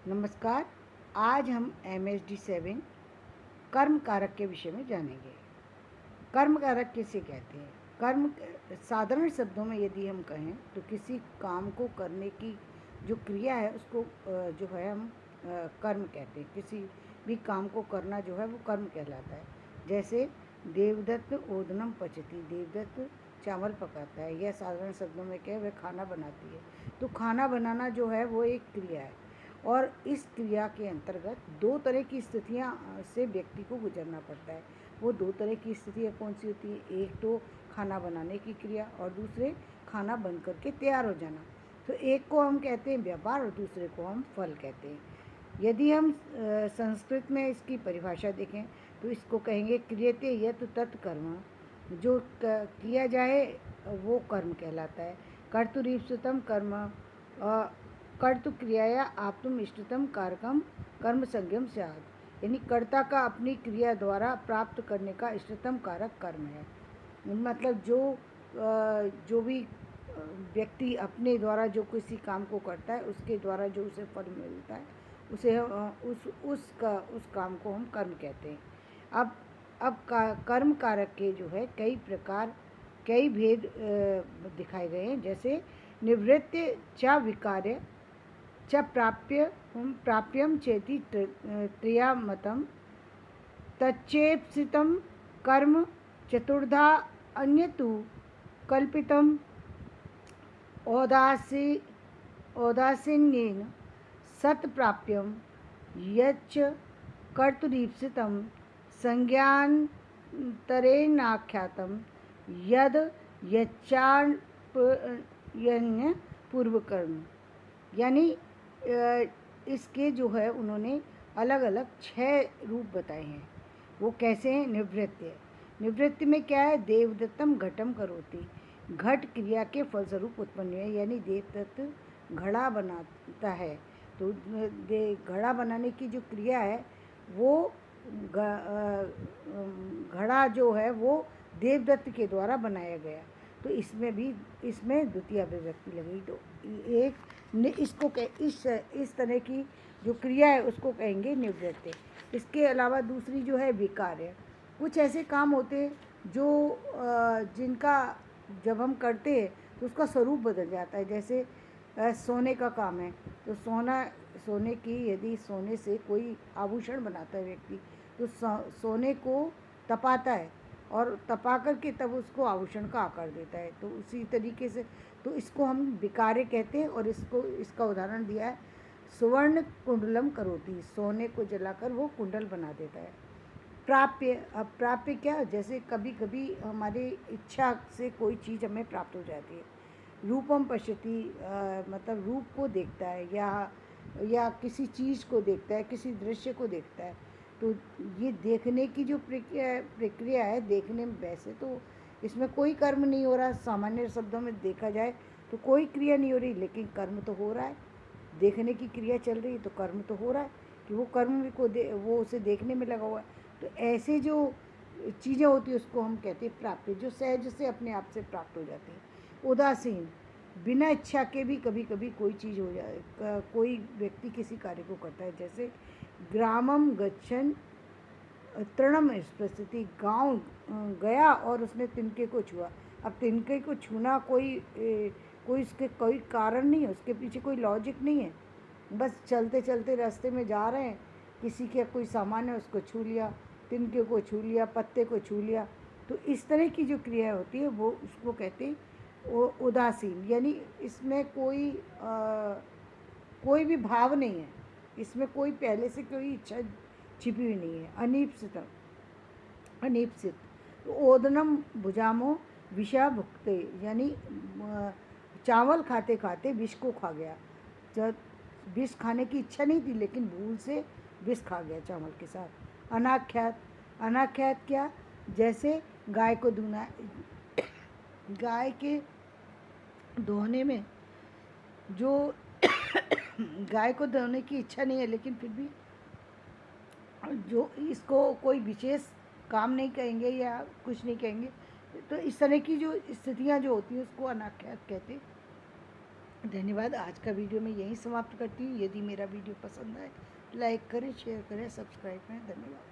नमस्कार। आज हम MSD 7 कर्म कारक के विषय में जानेंगे। कर्म कारक किसे कहते हैं? कर्म साधारण शब्दों में यदि हम कहें तो किसी काम को करने की जो क्रिया है उसको जो है हम कर्म कहते हैं। किसी भी काम को करना जो है वो कर्म कहलाता है। जैसे देवदत्त ओदनम पचती, देवदत्त चावल पकाता है। यह साधारण शब्दों में क्या है, वह खाना बनाती है। तो खाना बनाना जो है वो एक क्रिया है और इस क्रिया के अंतर्गत दो तरह की स्थितियाँ से व्यक्ति को गुजरना पड़ता है। वो दो तरह की स्थितियाँ कौन सी होती है? एक तो खाना बनाने की क्रिया और दूसरे खाना बन करके तैयार हो जाना। तो एक को हम कहते हैं व्यापार और दूसरे को हम फल कहते हैं। यदि हम संस्कृत में इसकी परिभाषा देखें तो इसको कहेंगे क्रियते यत् तत्कर्म। जो किया जाए वो कर्म कहलाता है। कर्तुरीप्सितम कर्म कर्तु क्रियाया आप्तुम इष्टतम कारकम कर्म संज्ञम स्यात्। यानी कर्ता का अपनी क्रिया द्वारा प्राप्त करने का इष्टतम कारक कर्म है। मतलब जो भी व्यक्ति अपने द्वारा जो किसी काम को करता है उसके द्वारा जो उसे फल मिलता है उसे उस काम को हम कर्म कहते हैं। अब कर्म कारक के जो है कई भेद दिखाए गए हैं। जैसे निवृत्ति च विकार्य च प्राप्यम चेति त्रियामतम तच्चेप्सितं कर्म चतुर्धा अन्यतु कल्पितम औदासीन्येन सत्प्राप्यम यच्च कर्तुरीप्सितं संज्ञान्तरेणाख्यातं यद् यच्चान्य पूर्वकर्म। यानी इसके जो है उन्होंने अलग अलग 6 रूप बताए हैं। वो कैसे हैं? निवृत्ति। निवृत्ति में क्या है? देवदत्तम घटम करोति, घट क्रिया के फलस्वरूप उत्पन्न है। यानी देवदत्त घड़ा बनाता है। तो घड़ा बनाने की जो क्रिया है वो घड़ा जो है वो देवदत्त के द्वारा बनाया गया। तो इसमें द्वितीय अभिव्यक्ति लगी। तो एक इसको इस तरह की जो क्रिया है उसको कहेंगे निवृत्ति। इसके अलावा दूसरी जो है विकार्य। कुछ ऐसे काम होते हैं जो जिनका जब हम करते हैं तो उसका स्वरूप बदल जाता है। जैसे सोने का काम है तो सोने की यदि सोने से कोई आभूषण बनाता है व्यक्ति तो सोने को तपाता है और तपा करके तब उसको आभूषण का आकार देता है। तो उसी तरीके से तो इसको हम विकार्य कहते हैं। और इसका उदाहरण दिया है सुवर्ण कुंडलम करोति, सोने को जलाकर वो कुंडल बना देता है। प्राप्य। अब प्राप्य क्या? जैसे कभी कभी हमारी इच्छा से कोई चीज़ हमें प्राप्त हो जाती है। रूपम पश्यति, मतलब रूप को देखता है या किसी चीज़ को देखता है, किसी दृश्य को देखता है। तो ये देखने की जो प्रक्रिया है, देखने में वैसे तो इसमें कोई कर्म नहीं हो रहा। सामान्य शब्दों में देखा जाए तो कोई क्रिया नहीं हो रही, लेकिन कर्म तो हो रहा है। देखने की क्रिया चल रही है तो कर्म तो हो रहा है कि वो कर्म वो उसे देखने में लगा हुआ है। तो ऐसे जो चीज़ें होती है उसको हम कहते हैं प्राप्य, जो सहज से अपने आप से प्राप्त हो जाती है। उदासीन, बिना इच्छा के भी कभी कभी कोई चीज़ हो जाए, कोई व्यक्ति किसी कार्य को करता है। जैसे ग्रामम गच्छन तृणम स्पृशति, गाँव गया और उसने तिनके को छुआ। अब तिनके को छूना कोई उसके कोई कारण नहीं है, उसके पीछे कोई लॉजिक नहीं है। बस चलते चलते रास्ते में जा रहे हैं, किसी के कोई सामान है उसको छू लिया, तिनके को छू लिया, पत्ते को छू लिया। तो इस तरह की जो क्रिया होती है वो उसको कहते हैं उदासीन। यानी इसमें कोई भी भाव नहीं है, इसमें कोई पहले से कोई इच्छा छिपी हुई नहीं है। अनीप्सित। तो ओदनम भुजामो विषा भुक्ते, यानी चावल खाते खाते विष को खा गया। जब विष खाने की इच्छा नहीं थी लेकिन भूल से विष खा गया चावल के साथ। अनाख्यात। अनाख्यात क्या? जैसे गाय को धोना, गाय के धोने में जो गाय को धोने की इच्छा नहीं है लेकिन फिर भी जो इसको कोई विशेष काम नहीं कहेंगे या कुछ नहीं कहेंगे। तो इस तरह की जो स्थितियाँ जो होती हैं उसको अनाख्यात कहते हैं। धन्यवाद। आज का वीडियो मैं यहीं समाप्त करती हूँ। यदि मेरा वीडियो पसंद आए लाइक करें, शेयर करें, सब्सक्राइब करें। धन्यवाद।